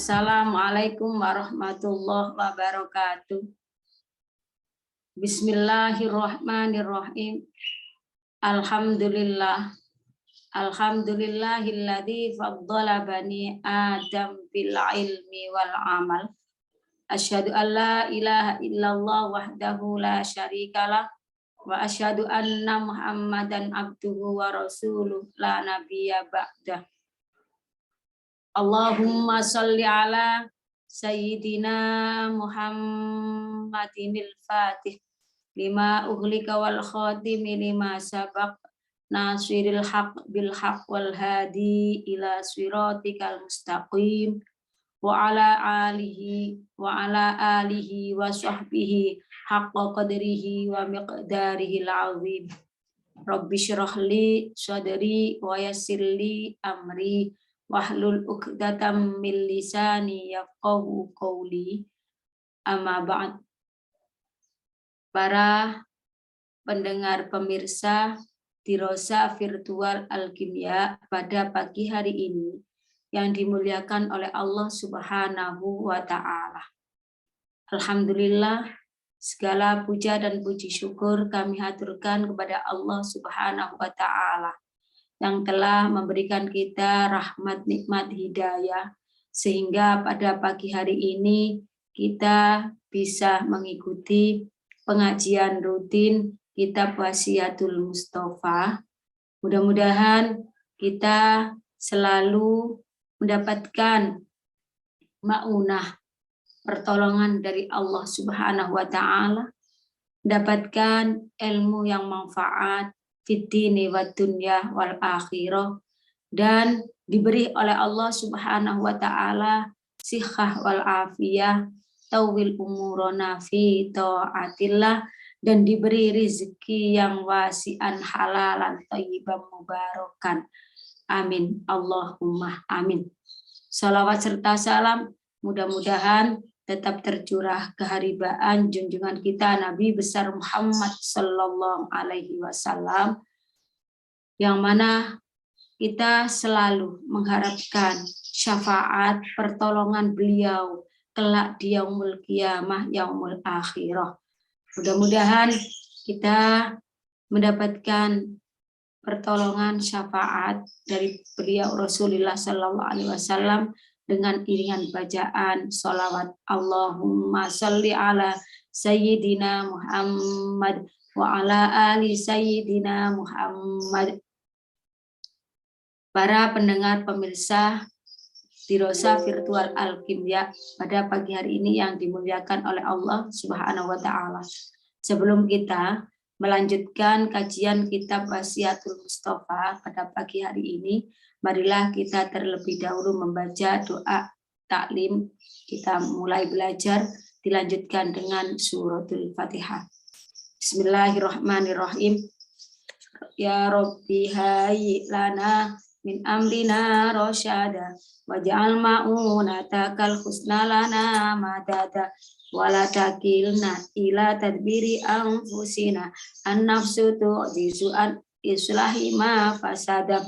Assalamualaikum warahmatullahi wabarakatuh. Bismillahirrahmanirrahim. Alhamdulillah. Alhamdulillahilladzi faddala bani Adam bil ilmi wal amal. Asyhadu an la ilaha illallah wahdahu la syarikalah wa asyhadu anna Muhammadan abduhu wa rasuluh la nabiyya ba'dah. Allahumma sholli ala sayyidina Muhammadinil Fatih lima uhlika wal khatimi lima sabaq nasiril haq bil haq wal hadi ila siratikal mustaqim wa ala alihi wa sahbihi haqqa qadrihi wa miqdarihi al-azim. Rabbi syrah li sadri wa yassir li amri wahlul 'uqdatam min lisani yafqahu qawli. Amma ba'd. Para pendengar pemirsa Dirasa Virtual Al-Kimia pada pagi hari ini yang dimuliakan oleh Allah Subhanahu wa taala. Alhamdulillah, segala puja dan puji syukur kami haturkan kepada Allah Subhanahu wa taala yang telah memberikan kita rahmat nikmat hidayah sehingga pada pagi hari ini kita bisa mengikuti pengajian rutin Kitab Wasiyatul Mustafa. Mudah-mudahan kita selalu mendapatkan maunah pertolongan dari Allah Subhanahu wa taala, mendapatkan ilmu yang manfaat fitini wa dunya wal akhirah, dan diberi oleh Allah Subhanahu wa taala sihah wal afiyah, tawil umurona fi taatillah, dan diberi rezeki yang wasi'an halalan thayyiban mubarakan. Amin. Allahumma amin. Salawat serta salam mudah-mudahan tetap tercurah keharibaan junjungan kita Nabi besar Muhammad sallallahu alaihi wasallam, yang mana kita selalu mengharapkan syafaat pertolongan beliau kelak di yaumul qiyamah, yaumul akhirah. Mudah-mudahan kita mendapatkan pertolongan syafaat dari beliau Rasulullah sallallahu alaihi wasallam dengan iringan bacaan sholawat Allahumma sholli ala sayyidina Muhammad wa ala ali sayyidina Muhammad. Para pendengar pemirsa Dirasa Virtual Al-Kimia pada pagi hari ini yang dimuliakan oleh Allah Subhanahu wa taala. Sebelum kita melanjutkan kajian kitab Wasiyatul Mustafa pada pagi hari ini, marilah kita terlebih dahulu membaca doa taklim. Kita mulai belajar, dilanjutkan dengan suratul Fatihah. Bismillahirrahmanirrahim. Ya Rabbi hayyi lana min amrina rasyada waj'al ma'unatakal husna lana madada wala takilna ila tadbiri anfusina an-nafsu tu'jizu an islahi ma fasada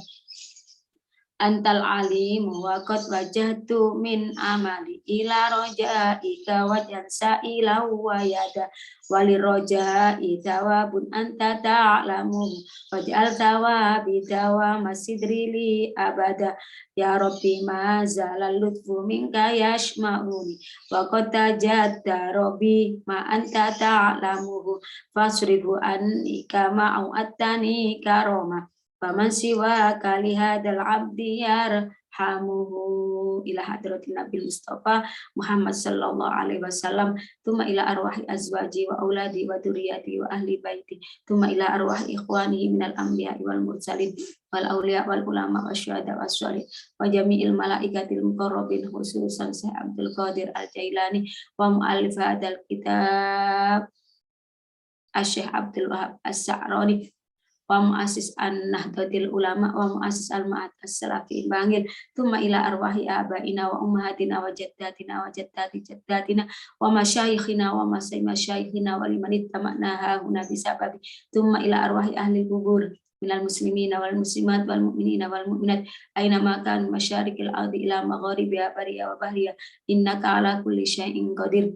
antal alim wa qad wajhtu min amali ila rojaika wajhan sa'ila wa yada wali roja'i thawabun anta ta'lamu waj'al thawabi thawama sidri li abada ya rabbi ma zalal lutfu minka yashma'uni wa qad tajadda rabbi ma anta ta'lamu fasrifu annika ma'u'attani karoma faman siwa kali hadal abdi yarhamuhu ila hadratin Nabi Mustafa Muhammad sallallahu alaihi wasallam, tuma ila arwahi azwaji wa auladi wa dzurriyyati wa ahli baiti, tuma ila arwahi ikhwani minal anbiya wal mursalin wal auliya wal ulama wasyuhada wasyolih wa jami'il malaikatil muqarrabin khususan Syekh Abdul Qadir Al-Jailani wa mu'allif hadzal kitab Syekh Abdul Wahab As-Sa'rani wa muassis an-nahdlatil ulama wa muassis al-ma'ad as-salafi bangil, tuma ila arwahi abaina wa ummahatina wa jaddatina wa jaddati jaddatina wa masyayikhina wa masyayikhina wa liman ittama'na hahuna bisababi, tuma ila arwahi ahli kubur minal muslimina wal muslimat wal mu'minina wal mu'minat aina ma kan masyariqil ardi ila magharibiha bariya wa bahriya innaka ala kulli syai'in qadir.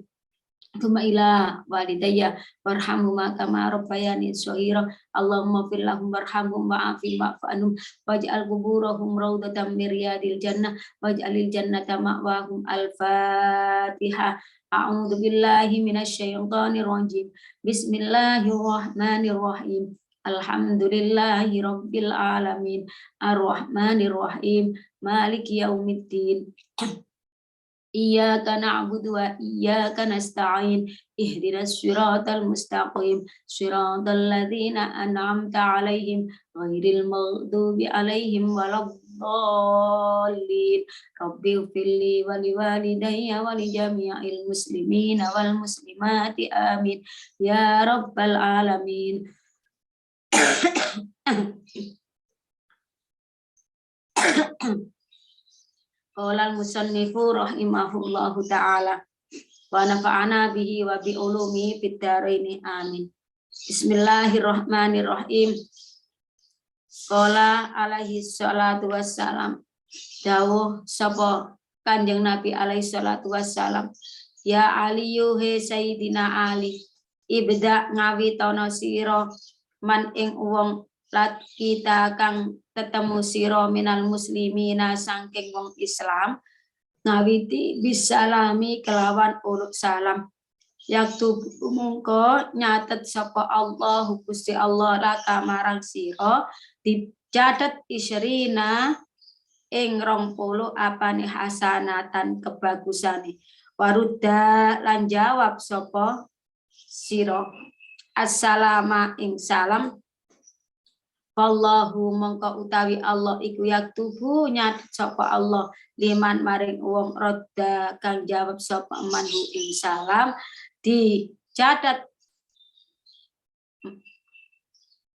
Tsumma ila walidayya warhamhuma kama rabbayani shaghira. Allahumma fir lahum warhamhum wa'afihim wa'fu anhum waj'al quburahum raudatan min riyadil jannah waj'alil jannata ma'wahum. Al-Fatihah. A'udzu billahi minasy syaithanir rajim. Bismillahirrahmanirrahim. Alhamdulillahi rabbil alamin. Arrahmanir rahim. Maliki yaumiddin. Iyyaka na'budu wa iyyaka nasta'in. Ihdinas siratal mustaqim. Siratal ladzina an'amta 'alaihim ghairil maghdubi 'alaihim waladdallin. Rabbi ighfirli wa liwalidayya wa li jami'il muslimina wal muslimati amin ya rabbal alamin. Qala al-musannifu rahimahullahu ta'ala wa nafa'ana bihi wa bi ulumi fid dharain amin. Bismillahirrahmanirrahim. Qala alaihi salatu wassalam. Dawuh sapa Kanjeng Nabi alaihi salatu wassalam, ya aliyu he sayyidina Ali, ibda ngawitono sira man ing wong lat kita kang ketemu sira minal muslimina saking wong Islam, ngawiti bisalami kelawan urut salam. Yaktub mungko nyatet sapa Allah Gusti Allah laka marang sira dicatet isyrina ing 20 apane hasanatan kebagusane. Warudda lan jawab sapa sira assalama ing salam. Wallahu mongko utawi Allah iku yaktubu nyatet sapa Allah liman maring wong rodda kang jawab sapa manhu ing salam dicatat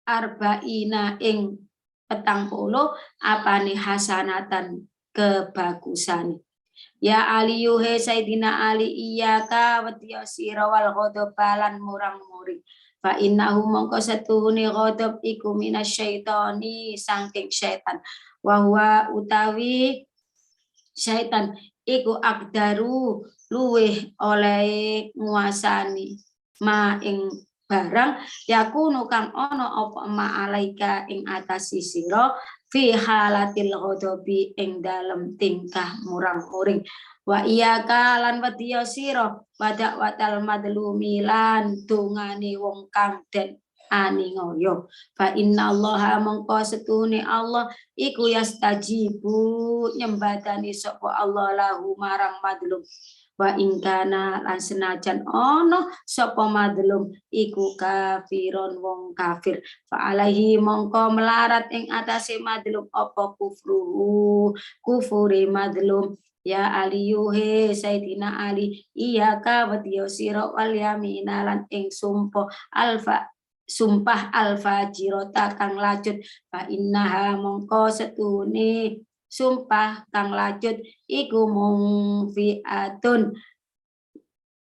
arba'ina ing 40 apane hasanatan kebagusan. Ya aliyu he sayyidina Ali iyyaka wa tiyasira wal ghadabalan murang-muring. Fa innahu mongko satuhune ghadab iku minasyaitani saking syaitan. Wa huwa utawi syaitan iku akdaru luweh oleh nguasani ma ing barang yakunu kang ono apa ma alaika ing atas sira fi halatil ghadabi ing dalem tingkah murang-muring. Wa iyyaka lan wadiya sira wadak watal madlumi lan dungane wong kang den aningoyo. Fa innallaha mongko setune Allah iku yastajibu nyembadani sapa Allah lahu marang madlum. Wa ingkana lan senajan ono sapa madlum iku kafiron wong kafir. Fa alaihi mongko melarat ing atase madlum apa kufuri madlum. Ya aliyu he sayyidina Ali iyyaka wa tiyasira wal yamina lan ing sumpah alfa jirota kang lacut. Fa innaha mongko setune sumpah kang lacut iku mungfiatun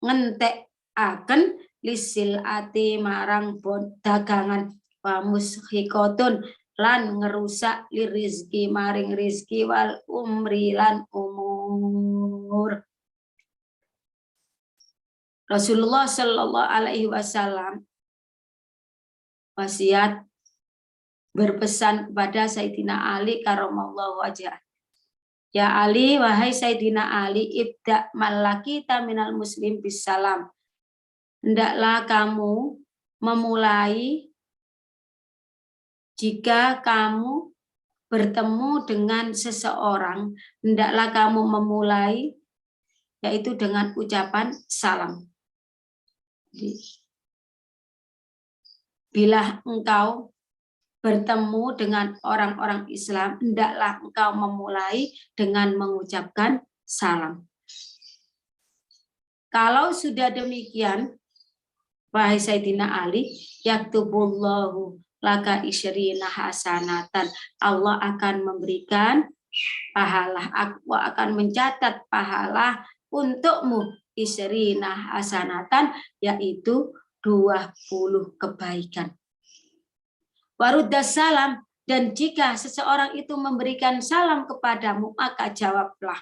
ngentekaken lisil ati marang dagangan wa mushikotun lan ngerusak li rizki maring rizki wal umri lan umur. Rasulullah Shallallahu Alaihi Wasallam wasiat berpesan kepada Sayyidina Ali karamallahu wajhah. Ya Ali, wahai Sayyidina Ali, ibda malakita minal muslim bisalam. Hendaklah kamu memulai jika kamu bertemu dengan seseorang, hendaklah kamu memulai yaitu dengan ucapan salam. Bila engkau bertemu dengan orang-orang Islam, hendaklah engkau memulai dengan mengucapkan salam. Kalau sudah demikian, wahai Sayyidina Ali, yaktubullahu laka isyrina hasanatan. Allah akan memberikan pahala, Allah akan mencatat pahala untukmu isyrina hasanatan, yaitu 20 kebaikan. Waruddas salam, dan jika seseorang itu memberikan salam kepadamu, maka jawablah.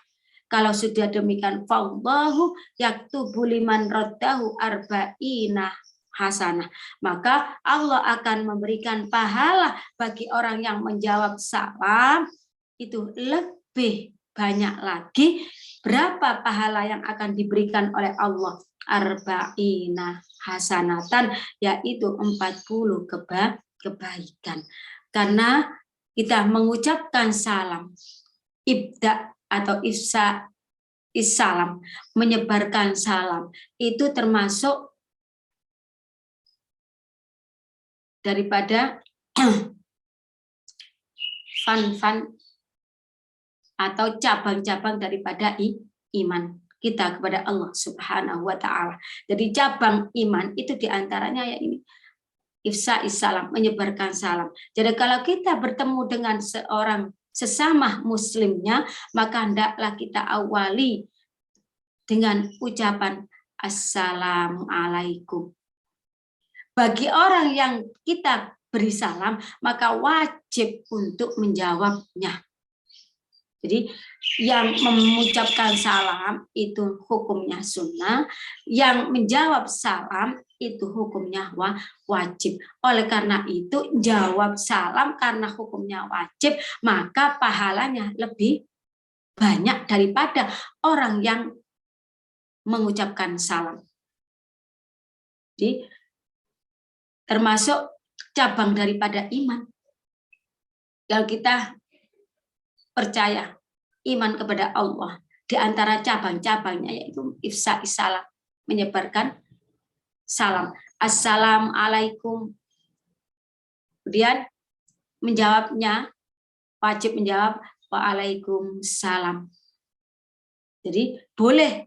Kalau sudah demikian, fallahu yaktubu liman raddahu arba'ina hasanah. Maka Allah akan memberikan pahala bagi orang yang menjawab salam itu lebih banyak lagi. Berapa pahala yang akan diberikan oleh Allah? Arba'ina hasanatan, yaitu 40 kebaikan. Karena kita mengucapkan salam, ibda atau ifsa issalam, menyebarkan salam, itu termasuk daripada fan atau cabang-cabang daripada iman kita kepada Allah Subhanahu wa Ta'ala. Jadi cabang iman itu diantaranya ya ini, ifsa issalam, menyebarkan salam. Jadi kalau kita bertemu dengan seorang sesama muslimnya, maka hendaklah kita awali dengan ucapan assalamualaikum. Bagi orang yang kita beri salam, maka wajib untuk menjawabnya. Jadi yang mengucapkan salam itu hukumnya sunnah, yang menjawab salam itu hukumnya wajib. Oleh karena itu jawab salam karena hukumnya wajib, maka pahalanya lebih banyak daripada orang yang mengucapkan salam. Jadi termasuk cabang daripada iman. Kalau kita percaya iman kepada Allah, di antara cabang-cabangnya yaitu ifsa issalam, menyebarkan salam. Assalamualaikum. Kemudian menjawabnya, wajib menjawab waalaikumsalam. Jadi boleh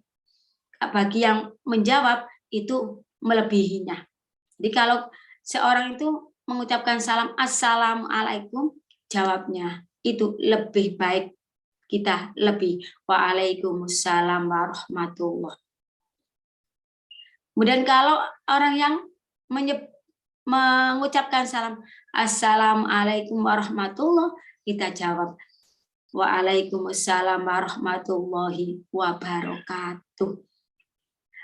bagi yang menjawab itu melebihinya. Jadi kalau seorang itu mengucapkan salam assalamualaikum, jawabnya itu lebih baik, kita lebih waalaikumsalam warahmatullah. Kemudian kalau orang yang mengucapkan salam assalamualaikum warahmatullah, kita jawab waalaikumsalam warahmatullahi wabarakatuh.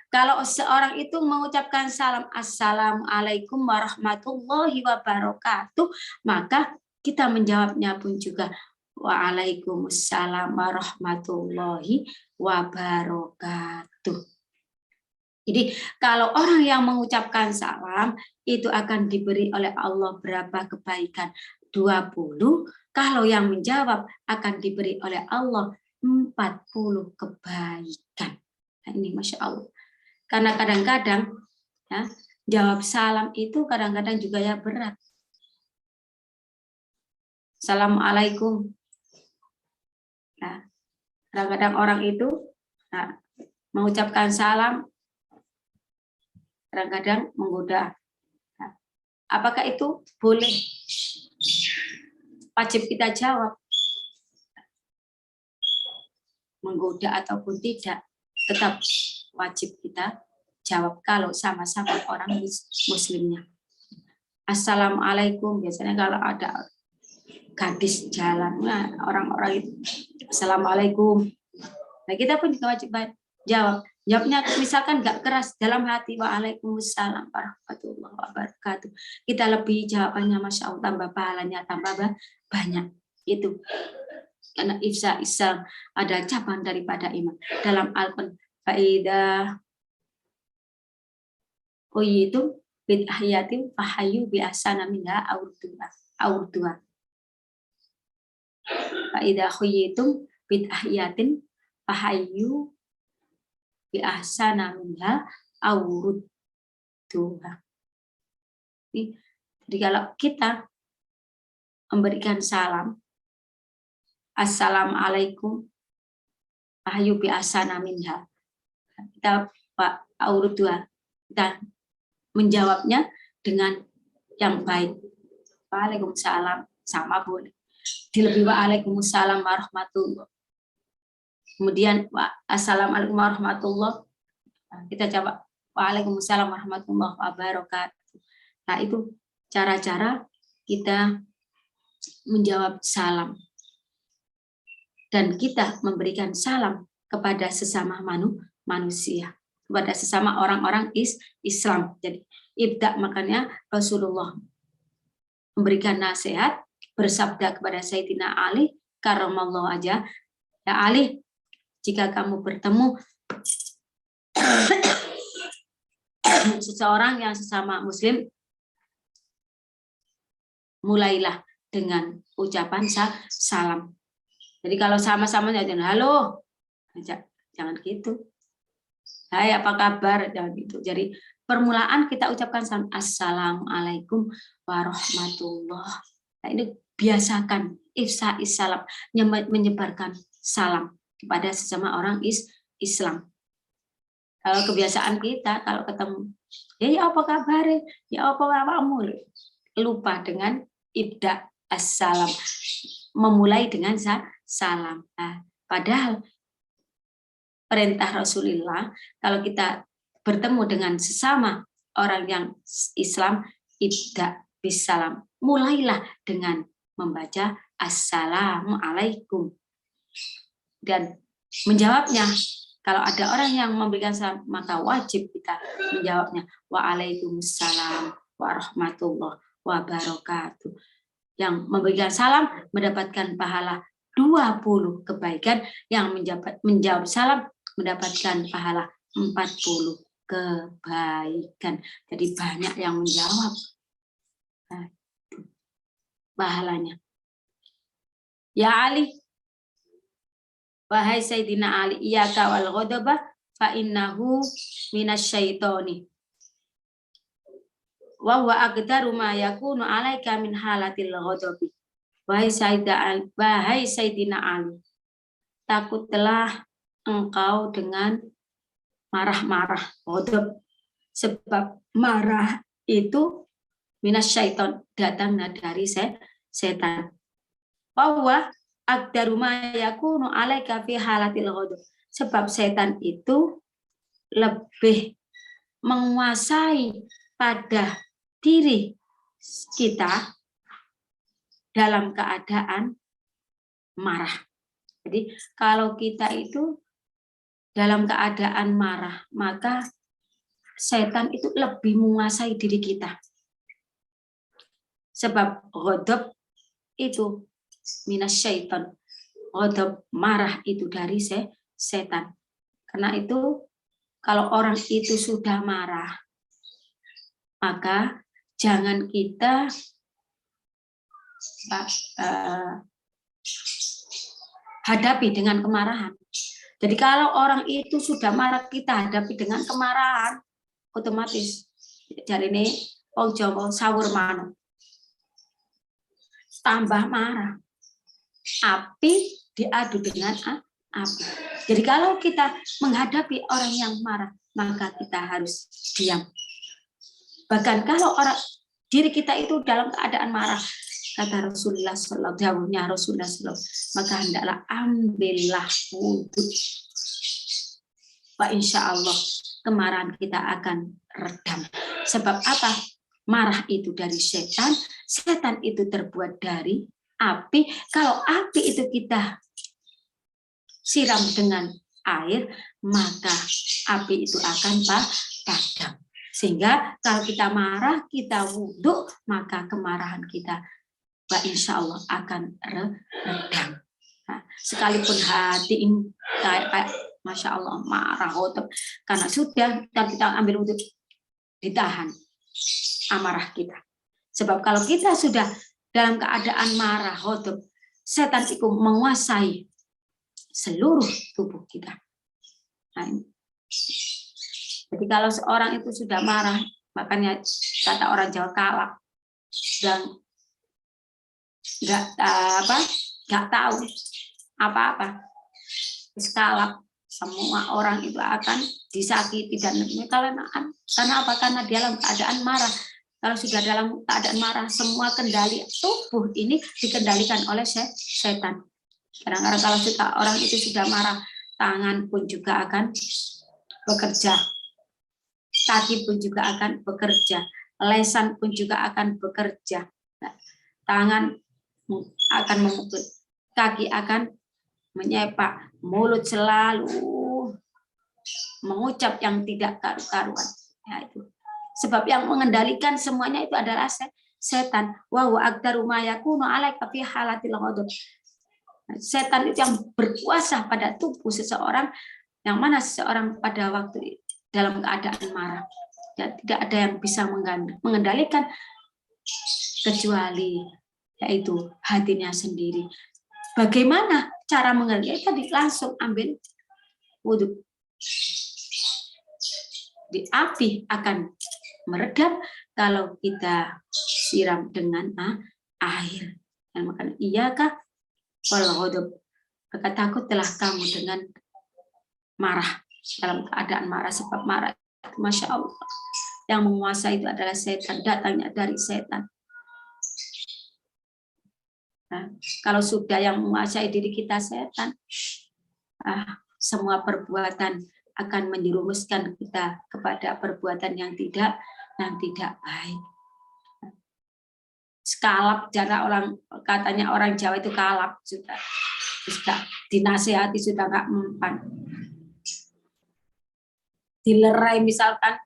Kalau seorang itu mengucapkan salam assalamualaikum warahmatullahi wabarakatuh, maka kita menjawabnya pun juga waalaikumsalam warahmatullahi wabarakatuh. Jadi kalau orang yang mengucapkan salam itu akan diberi oleh Allah berapa kebaikan? 20. Kalau yang menjawab akan diberi oleh Allah 40 kebaikan. Nah, ini Masya Allah. Karena kadang-kadang ya, jawab salam itu kadang-kadang juga ya berat. Assalamualaikum. Nah, kadang-kadang orang itu mengucapkan salam kadang-kadang menggoda. Nah, apakah itu boleh? Wajib kita jawab. Menggoda ataupun tidak, tetap wajib kita jawab kalau sama-sama orang muslimnya. Assalamualaikum, biasanya kalau ada gadis jalan, nah, orang-orang itu assalamualaikum. Nah, kita pun juga wajib jawab. Jawabnya misalkan nggak keras, dalam hati waalaikumsalam warahmatullahi wabarakatuh. Kita lebih jawabannya Masya Allah, tambah pahalanya tambah banyak. Itu karena ifsa islam ada cabang daripada iman. Dalam Al-Quran faidah itu bid'ahiyatim fahayu bi'asana minha aurdua. Faidah khuyitum bid'ahiyatin fahayu bi'asana minha aurdua. Jadi kalau kita memberikan salam assalamualaikum fahayu bi'asana minha, kita Pak aurdua, kita menjawabnya dengan yang baik. Waalaikumsalam, sama boleh. Dilebih waalaikumsalam warahmatullah. Kemudian assalamualaikum warahmatullah, kita jawab waalaikumsalam warahmatullah wabarakatuh. Nah, itu cara-cara kita menjawab salam dan kita memberikan salam kepada sesama manusia, kepada sesama orang-orang Islam. Jadi ibda, makanya Rasulullah memberikan nasihat, bersabda kepada Sayyidina Ali karramallahu wajhah, ya Ali, jika kamu bertemu seseorang yang sesama muslim, mulailah dengan ucapan salam. Jadi kalau sama-sama jangan halo, jangan gitu. Hai, apa kabar? Jangan gitu. Jadi permulaan kita ucapkan salam, assalamualaikum warahmatullah. Nah, ini biasakan ifsa'is salam, menyebarkan salam kepada sesama orang Islam. Kalau kebiasaan kita, kalau ketemu, ya apa kabar? Ya apa kabarmu? Lupa dengan ibda assalam, memulai dengan salam. Nah, padahal perintah Rasulullah, kalau kita bertemu dengan sesama orang yang Islam, ibda bisalam, mulailah dengan membaca assalamualaikum, dan menjawabnya. Kalau ada orang yang memberikan salam, maka wajib kita menjawabnya waalaikumsalam warahmatullahi wabarakatuh. Yang memberikan salam mendapatkan pahala 20 kebaikan, yang menjawab salam mendapatkan pahala 40 kebaikan. Jadi banyak yang menjawab. Nah, pahalanya. Ya Ali, wahai Sayyidina Ali, iyyaka wal ghadaba fa innahu minasyaitoni. Wa huwa aqdaru ma yakunu alaika min halatil ghadabi. Wahai Sayyidina Ali, takutlah engkau dengan marah-marah, ghadab, sebab marah itu minasyaiton, datang dari setan. Bahwa aqdaru ma yakunu alaika fi halatil ghadab, sebab setan itu lebih menguasai pada diri kita dalam keadaan marah. Jadi kalau kita itu dalam keadaan marah, maka setan itu lebih menguasai diri kita. Sebab ghadab itu minasyaiton, ghadab, marah itu dari setan. Karena itu kalau orang itu sudah marah, maka jangan kita hadapi dengan kemarahan. Jadi kalau orang itu sudah marah, kita hadapi dengan kemarahan, otomatis jadi ini wong Jawa sawur manuk, tambah marah. Api diadu dengan api. Jadi kalau kita menghadapi orang yang marah, maka kita harus diam. Bahkan kalau diri kita itu dalam keadaan marah, kata Rasulullah SAW, maka hendaklah ambillah wudhu. Wa insya Allah kemarahan kita akan redam. Sebab apa? Marah itu dari setan, setan itu terbuat dari api. Kalau api itu kita siram dengan air, maka api itu akan padam. Sehingga kalau kita marah, kita wudhu, maka kemarahan kita, insya Allah akan redam. Nah, sekalipun hati ini kayak masya Allah marah, karena sudah kita ambil wudhu, ditahan amarah kita. Sebab kalau kita sudah dalam keadaan marah, setan itu menguasai seluruh tubuh kita. Nah, jadi kalau seorang itu sudah marah, makanya kata orang Jawa kalap, dan nggak tahu apa-apa, kalap, semua orang itu akan disakiti dan karena apa? Karena dalam keadaan marah. Kalau sudah dalam keadaan marah, semua kendali tubuh ini dikendalikan oleh setan. Kadang-kadang kalau orang itu sudah marah, tangan pun juga akan bekerja, kaki pun juga akan bekerja, lesan pun juga akan bekerja. Nah, tangan akan memukul, kaki akan menyepak, mulut selalu mengucap yang tidak karu-karuan. Ya, itu. Sebab yang mengendalikan semuanya itu adalah setan. Wa huwa aktaru ma yakunu alaika fi halatil ghadab. Setan itu yang berkuasa pada tubuh seseorang, yang mana seseorang pada waktu dalam keadaan marah. Dan tidak ada yang bisa mengendalikan kecuali yaitu hatinya sendiri. Bagaimana cara mengendalikan? Langsung ambil wudhu. Di api akan meredam kalau kita siram dengan air. Dan makan iyakah wal ghadab. Maka takutlah kamu dengan marah, dalam keadaan marah, sebab marah itu Masya Allah yang menguasai itu adalah setan, datangnya dari setan. Nah, kalau sudah yang menguasai diri kita setan, semua perbuatan akan menjerumuskan kita kepada perbuatan yang tidak baik. Kalap, jangan orang katanya orang Jawa itu kalap, sudah dinasihati sudah nggak mempan. Dilerai misalkan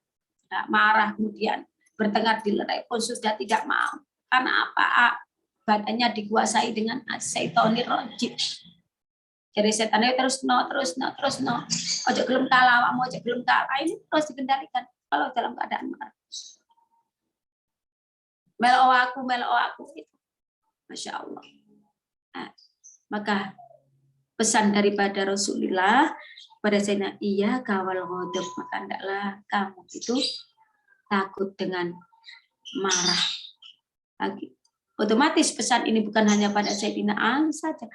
marah, kemudian bertengkar dilerai pun sudah tidak mau. Karena apa? Badannya dikuasai dengan syaitonir rajim. Jadi setannya terus no. Ojo gelem kalah, ojo gelem kalah, ini terus dikendalikan kalau dalam keadaan marah. Melo aku itu. Masya Allah. Nah, maka pesan daripada Rasulullah pada saya, iya kawal ghadab, maka hendaklah kamu itu takut dengan marah. Otomatis pesan ini bukan hanya pada Sayyidina Ali saja,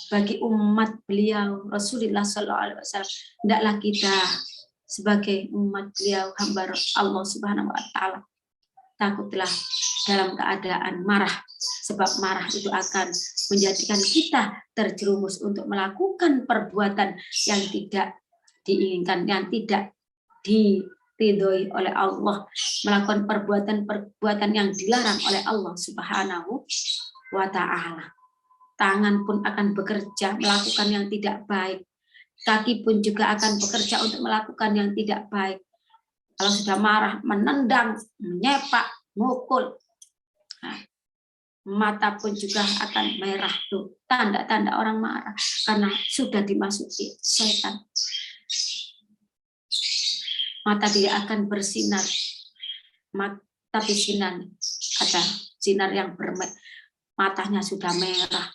bagi umat beliau Rasulullah SAW. Hendaklah kita sebagai umat beliau, hamba Allah Subhanahu Wa Taala, takutlah dalam keadaan marah, sebab marah itu akan menjadikan kita terjerumus untuk melakukan perbuatan yang tidak diinginkan, yang tidak diridhoi oleh Allah, melakukan perbuatan yang dilarang oleh Allah Subhanahu wa Ta'ala. Tangan pun akan bekerja melakukan yang tidak baik, kaki pun juga akan bekerja untuk melakukan yang tidak baik. Kalau sudah marah, menendang, menyepak, mukul, mata pun juga akan merah, tuh tanda-tanda orang marah karena sudah dimasuki setan. Mata dia akan bersinar, tapi sinar yang matanya sudah merah.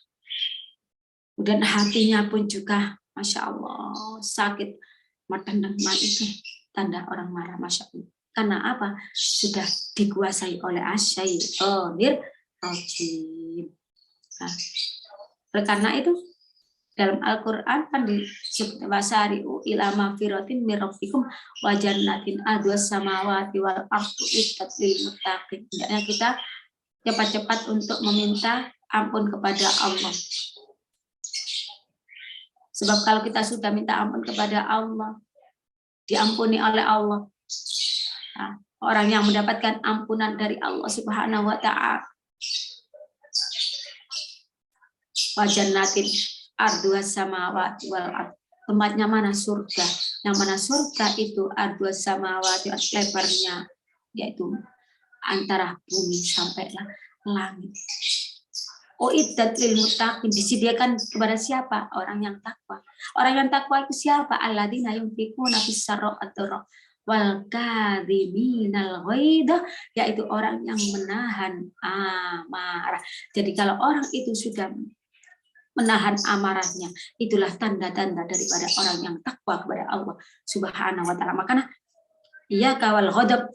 Kemudian hatinya pun juga, Masya Allah, sakit. Mata itu tanda orang marah, Masya Allah. Karena apa? Sudah dikuasai oleh asyaitonir rajim. Nah, karena itu dalam Al-Quran kan disebut wasari'u ila magfiratin min rabbikum wa jannatin arduhas samawati wal ardu uiddat lil muttaqin. Hendaknya kita cepat-cepat untuk meminta ampun kepada Allah. Sebab kalau kita sudah minta ampun kepada Allah, diampuni oleh Allah. Nah, orang yang mendapatkan ampunan dari Allah Subhanahu wa Ta'ala, wa jannatin arduhas samawati wal ard, tempatnya mana? Surga. Yang mana surga itu arduhas samawati, lebarnya yaitu antara bumi sampai langit. Uiddat lil muttaqin, disediakan kepada siapa? Orang yang takwa. Orang yang takwa itu siapa? Alladzina yunfiquna fis sarra'i wal kadhiminal ghaidha, yaitu orang yang menahan amarah. Jadi kalau orang itu sudah menahan amarahnya, itulah tanda-tanda daripada orang yang takwa kepada Allah Subhanahu wa Ta'ala. Makanya iya kawal ghadab,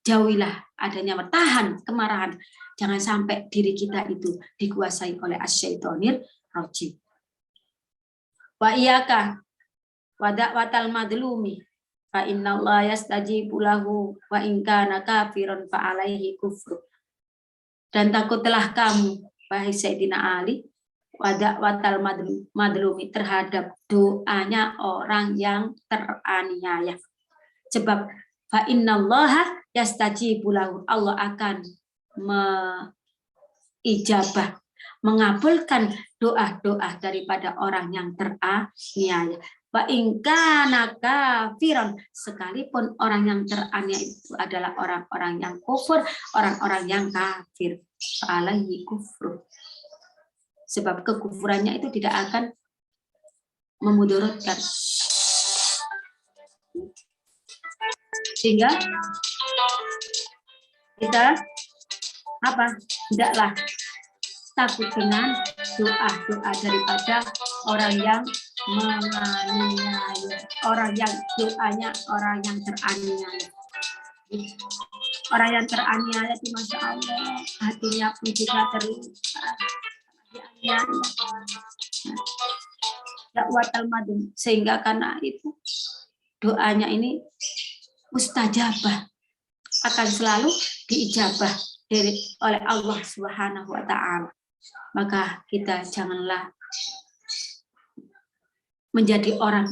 jauhilah adanya tahan kemarahan. Jangan sampai diri kita itu dikuasai oleh asyaitonir rajim. Wa iyyaka wa da'watal madlumi fa innallaha yastajibu lahu wa in kana kafiran fa alaihi kufru. Dan takutlah kamu, wahai Sayyidina Ali, wa da'watal madlumi, terhadap doanya orang yang teraniaya. Sebab fa innallaha yastajibu lahu, Allah akan ijabah, mengabulkan doa-doa daripada orang yang teraniaya. Wa in kana kafiran, sekalipun orang yang teraniaya itu adalah orang-orang yang kufur, orang-orang yang kafir. Alaihi kufru. Sebab kekufurannya itu tidak akan memudaratkan. Sehingga kita hendaklah takut dengan doa-doa daripada orang yang menganiaya, orang yang doanya orang yang teraniaya. Orang yang teraniaya itu Masya Allah, hatinya pun juga terluka. Dakwatul madun, sehingga karena itu doanya ini mustajabah, akan selalu diijabah oleh Allah Subhanahu wa taala. Maka kita janganlah menjadi orang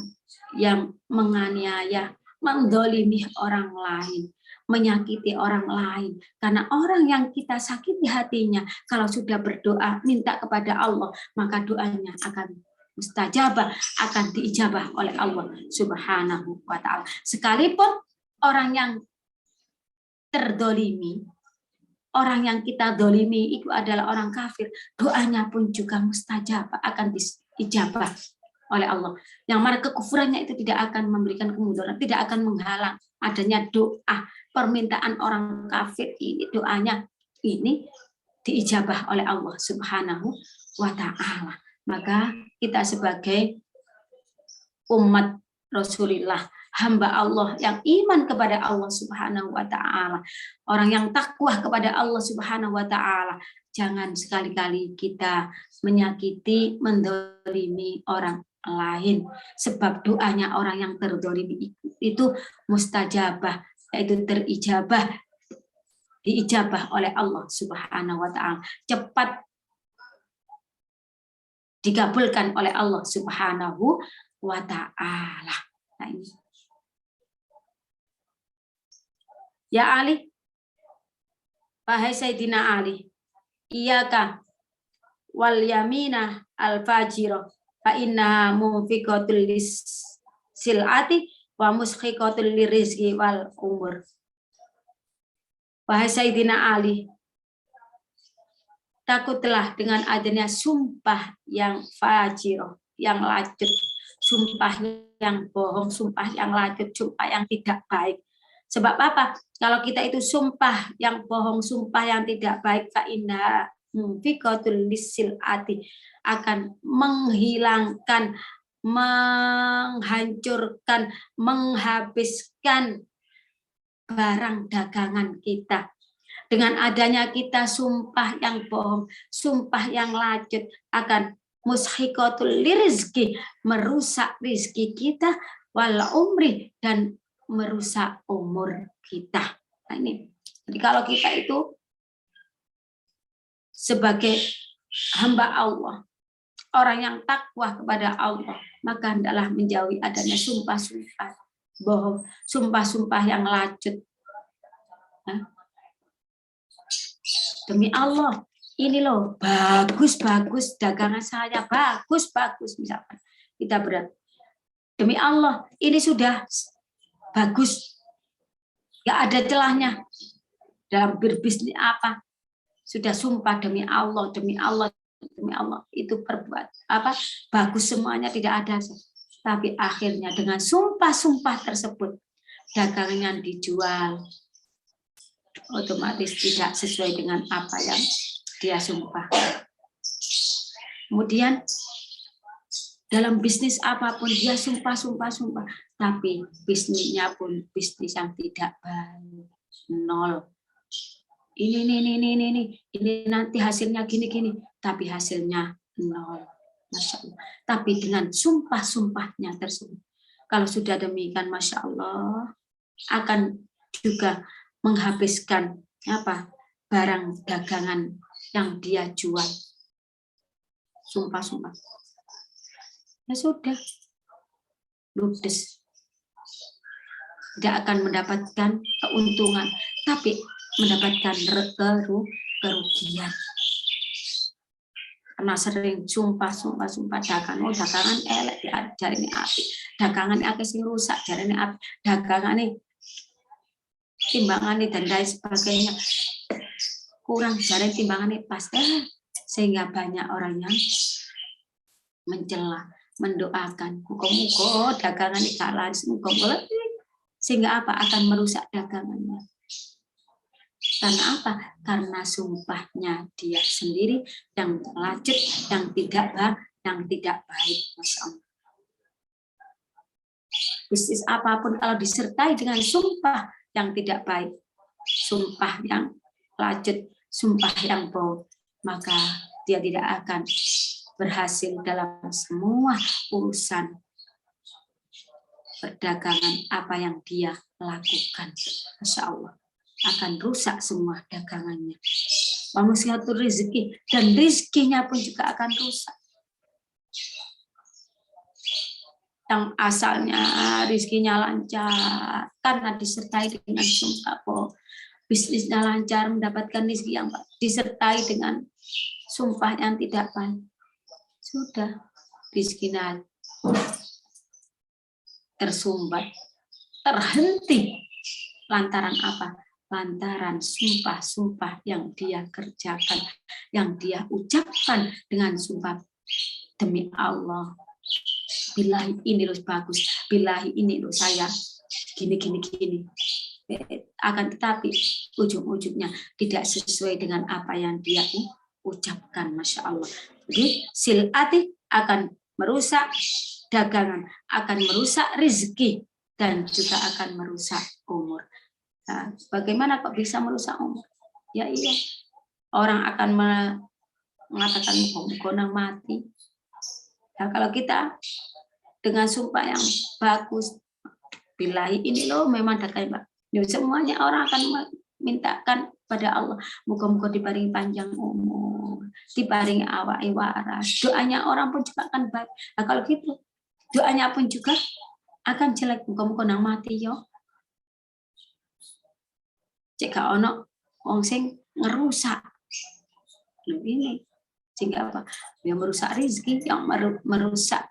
yang menganiaya, mendolimi orang lain, menyakiti orang lain. Karena orang yang kita sakiti hatinya, kalau sudah berdoa minta kepada Allah, maka doanya akan mustajabah, akan diijabah oleh Allah Subhanahu wa taala. Sekalipun orang yang terdolimi, orang yang kita dolimi itu adalah orang kafir, doanya pun juga mustajabah, akan diijabah oleh Allah. Yang mana kekufurannya itu tidak akan memberikan kemudaran, tidak akan menghalang adanya doa, permintaan orang kafir ini, doanya ini diijabah oleh Allah Subhanahu wa taala. Maka kita sebagai umat Rasulullah, hamba Allah yang iman kepada Allah Subhanahu wa taala, orang yang takwa kepada Allah Subhanahu wa taala, jangan sekali-kali kita menyakiti, mendolimi orang lain, sebab doanya orang yang terdolimi itu mustajabah, yaitu terijabah, diijabah oleh Allah Subhanahu wa taala, cepat dikabulkan oleh Allah Subhanahu wa ta'ala. Nah, ini. Ya Ali, wahai Sayyidina Ali, iyaka wal yamina al fajiro fa inna munfiqatul silati wa mushiqatul lirizqi wal umur. Wahai Sayyidina Ali, takutlah dengan adanya sumpah yang fajiro, yang lacut, sumpah yang bohong, sumpah yang lacut, sumpah yang tidak baik. Sebab apa? Kalau kita itu sumpah yang bohong, sumpah yang tidak baik, fa inna munfiqatul lisilati, akan menghilangkan, menghancurkan, menghabiskan barang dagangan kita. Dengan adanya kita sumpah yang bohong, sumpah yang lacut, akan mushiqatul lirizki, merusak rizki kita, wal umri, dan merusak umur kita. Nah, ini. Jadi kalau kita itu sebagai hamba Allah, orang yang takwa kepada Allah, maka hendaklah menjauhi adanya sumpah-sumpah bohong, sumpah-sumpah yang lacut. Nah, demi Allah, ini loh bagus-bagus dagangan saya, bagus-bagus, misalkan kita berat. Demi Allah, ini sudah bagus, nggak ada celahnya dalam berbisnis apa. Sudah sumpah demi Allah, demi Allah, demi Allah, itu perbuat apa bagus semuanya, tidak ada. Tapi akhirnya dengan sumpah-sumpah tersebut dagangan dijual, otomatis tidak sesuai dengan apa yang dia sumpah. Kemudian dalam bisnis apapun dia sumpah, tapi bisnisnya pun bisnis yang tidak baik, nol. Ini nanti hasilnya gini, tapi hasilnya nol. Masya Allah. Tapi dengan sumpah-sumpahnya tersebut, kalau sudah demikian, Masya Allah, akan juga menghabiskan apa barang dagangan yang dia jual, sumpah-sumpah. Ya sudah, ludes, tidak akan mendapatkan keuntungan, tapi mendapatkan kerugian. karena sering sumpah dagangan elek jarine api, dagangan akeh sing rusak jarine api, dagangane timbangane dan lain sebagainya kurang jarine timbangane pas, sehingga banyak orang yang mencela, mendoakan muga-muga dagangan gak laris, muga-muga, sehingga apa akan merusak dagangannya. Karena apa? Karena sumpahnya dia sendiri yang lanjut, yang tidak baik. Masya Allah. Bisnis apapun kalau disertai dengan sumpah yang tidak baik, sumpah yang lanjut, sumpah yang bohong, maka dia tidak akan berhasil dalam semua urusan perdagangan apa yang dia lakukan. Masya Allah, akan rusak semua dagangannya. Manusia itu rezeki, dan rezekinya pun juga akan rusak. Yang asalnya rezekinya lancar karena disertai dengan sumpah bohong, bisnisnya lancar, mendapatkan rezeki yang disertai dengan sumpah yang tidak baik, sudah rezekinya tersumbat, terhenti. Lantaran apa? Lantaran sumpah-sumpah yang dia kerjakan, yang dia ucapkan dengan sumpah demi Allah. Billahi ini loh bagus, billahi ini loh saya gini. Akan tetapi ujung-ujungnya tidak sesuai dengan apa yang dia ucapkan. Masya Allah. Jadi silati akan merusak dagangan, akan merusak rezeki, dan juga akan merusak umur. Nah, bagaimana kok bisa merusak umur? Ya iya, orang akan mengatakan muka-muka mati. Nah, kalau kita dengan sumpah yang bagus, billahi ini loh memang dagangan, semuanya orang akan mintakan pada Allah, muka-muka diparingi panjang umur, diparingi awak waras. Doanya orang pun juga akan baik. Nah, kalau gitu doanya pun juga akan jelek, muka-muka nang mati yo. Jika ono wong sing ngerusak ini, sehingga apa? Yang merusak rezeki, yang merusak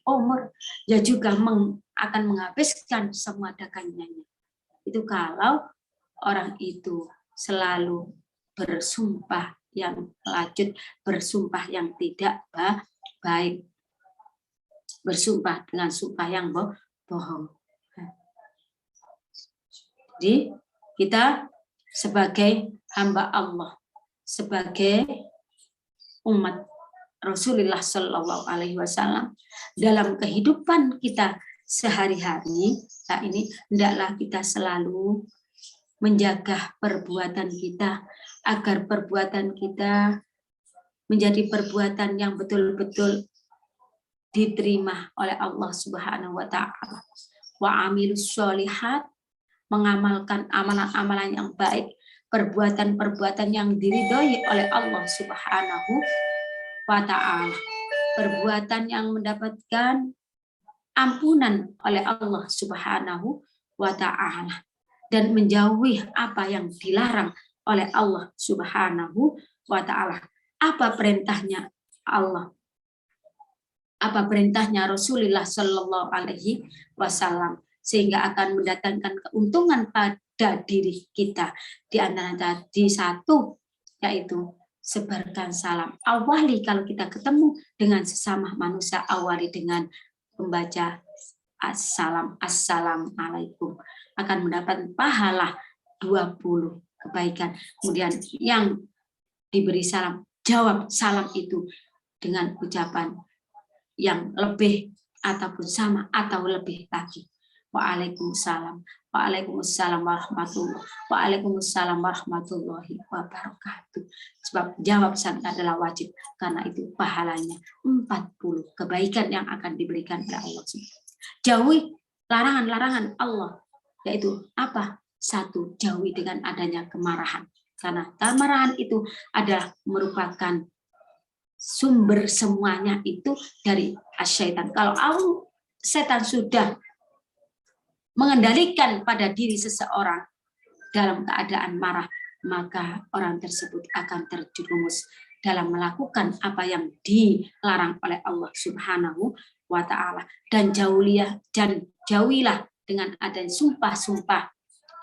umur, ya juga akan menghabiskan semua dagangannya. Itu kalau orang itu selalu bersumpah yang lanjut, bersumpah yang tidak baik, bersumpah dengan sumpah yang bohong. Jadi kita sebagai hamba Allah, sebagai umat Rasulullah Shallallahu Alaihi Wasallam, dalam kehidupan kita sehari-hari, nah ini hendaklah kita selalu menjaga perbuatan kita agar perbuatan kita menjadi perbuatan yang betul-betul diterima oleh Allah Subhanahu wa taala. Wa amilus sholihat, mengamalkan amalan-amalan yang baik, perbuatan-perbuatan yang diridhoi oleh Allah Subhanahu wa taala, perbuatan yang mendapatkan ampunan oleh Allah Subhanahu wa taala, dan menjauhi apa yang dilarang oleh Allah Subhanahu wa taala. Apa perintahnya Allah? Apa perintahnya Rasulullah Shallallahu Alaihi Wasallam, sehingga akan mendatangkan keuntungan pada diri kita. Di antara tadi satu, yaitu sebarkan salam. Awali kalau kita ketemu dengan sesama manusia, awali dengan membaca assalam, assalamualaikum, akan mendapat pahala 20 kebaikan. Kemudian yang diberi salam, jawab salam itu dengan ucapan yang lebih ataupun sama atau lebih lagi. Waalaikumsalam, waalaikumsalam warahmatullahi wabarakatuh. Sebab jawab salam adalah wajib, karena itu pahalanya 40 kebaikan yang akan diberikan oleh Allah. Jauhi larangan-larangan Allah, yaitu apa? Satu, jauhi dengan adanya kemarahan, karena kemarahan itu adalah merupakan sumber semuanya itu dari syaitan. Kalau setan sudah mengendalikan pada diri seseorang dalam keadaan marah, maka orang tersebut akan terjerumus dalam melakukan apa yang dilarang oleh Allah Subhanahu wa Ta'ala, dan jauhilah dengan adanya sumpah-sumpah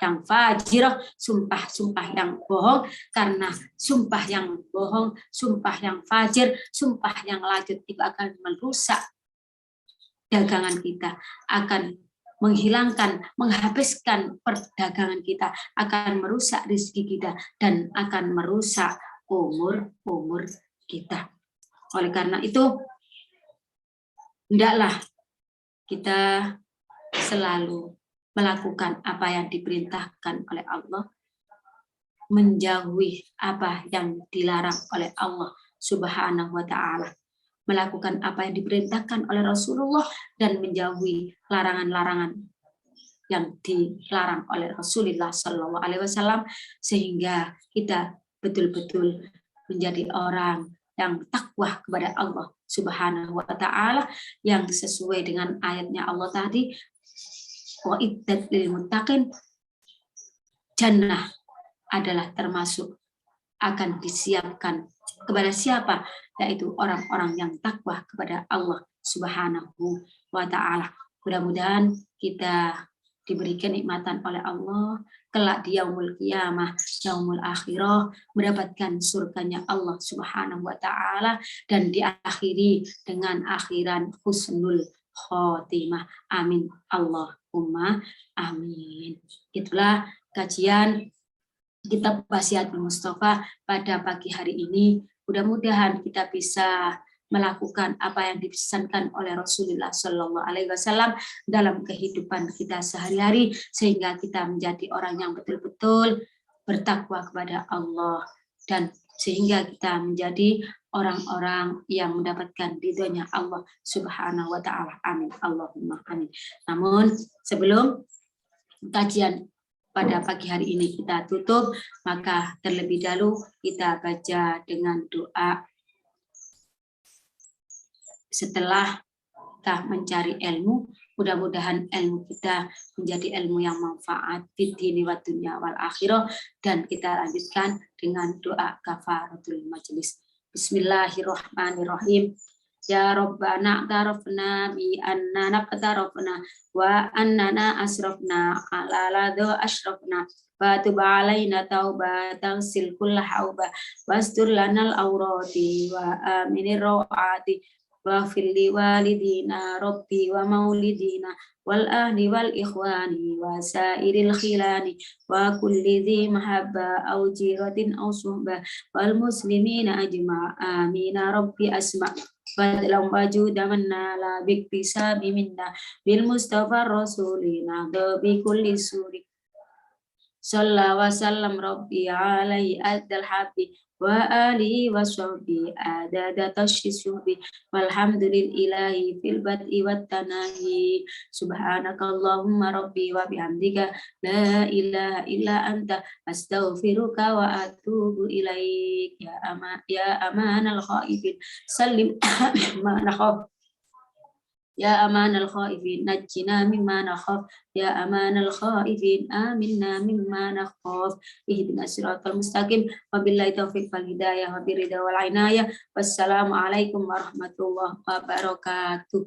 yang fajirah, sumpah-sumpah yang bohong, karena sumpah yang bohong, sumpah yang fajir, sumpah yang lanjut itu akan merusak dagangan kita, akan menghilangkan, menghabiskan perdagangan kita, akan merusak rezeki kita, dan akan merusak umur kita. Oleh karena itu, hendaklah kita selalu melakukan apa yang diperintahkan oleh Allah, menjauhi apa yang dilarang oleh Allah Subhanahu wa Ta'ala, melakukan apa yang diperintahkan oleh Rasulullah, dan menjauhi larangan-larangan yang dilarang oleh Rasulullah Shallallahu Alaihi Wasallam, sehingga kita betul-betul menjadi orang yang takwa kepada Allah Subhanahu wa Ta'ala, yang sesuai dengan ayatnya Allah tadi, wa iddat lil muttaqin, jannah adalah termasuk akan disiapkan kepada siapa? Yaitu orang-orang yang takwa kepada Allah Subhanahu wa Ta'ala. Mudah-mudahan kita diberi kenikmatan oleh Allah kelak di yaumul qiyamah, yaumul akhirah, mendapatkan surganya Allah Subhanahu wa Ta'ala, dan diakhiri dengan akhiran husnul khotimah. Amin. Allahumma amin. Itulah kajian kitab Wasiatul Mustafa pada pagi hari ini. Mudah-mudahan kita bisa melakukan apa yang dipesankan oleh Rasulullah Shallallahu Alaihi Wasallam dalam kehidupan kita sehari-hari, sehingga kita menjadi orang yang betul-betul bertakwa kepada Allah, dan sehingga kita menjadi orang-orang yang mendapatkan ridhonya Allah Subhanahu wa Ta'ala. Amin. Allahumma amin. Namun sebelum kajian pada pagi hari ini kita tutup, maka terlebih dahulu kita baca dengan doa. Setelah kita mencari ilmu, mudah-mudahan ilmu kita menjadi ilmu yang manfaat fid dini wa dunya wal akhirah, dan kita lanjutkan dengan doa kafaratul majelis. Bismillahirrahmanirrahim. Ya Rabbana tarafna bi annana qatarafna wa annana asrafna ala ladu ashrafna wa tub alaina taubatan sil kullah hauba wastur lanal awrati wa aminir rawati wa fil walidina rabbi wa maulidina wal ahli wal ikhwani wa sairil khilani wa kulli dhi mahabba aw jiratin aw suhbah wal muslimina ajma amina rabbi asma fadlam wajuda manna la biktisabi minna bil mustafa rasulina bi kulli suri sallallahu wa sallam rabbi alaihi adal habbi wa alihi wa sahbihi adada tashisubi walhamdulillahi fil bad'i wat tanahi subhanakallahumma rabbi wa bihamdika la ilaha illa anta astaghfiruka wa atubu ilaik. Ya amanal khaifin sallim mimma nakhaf, ya amanal khaifin najjina mimma nakhaf, ya amanal khaifin aminna mimma nakhaf, ihdinas siratal mustaqim, wabillahi taufiq wal hidayah, wabiridha wal inayah. Wassalamu alaikum warahmatullahi wabarakatuh.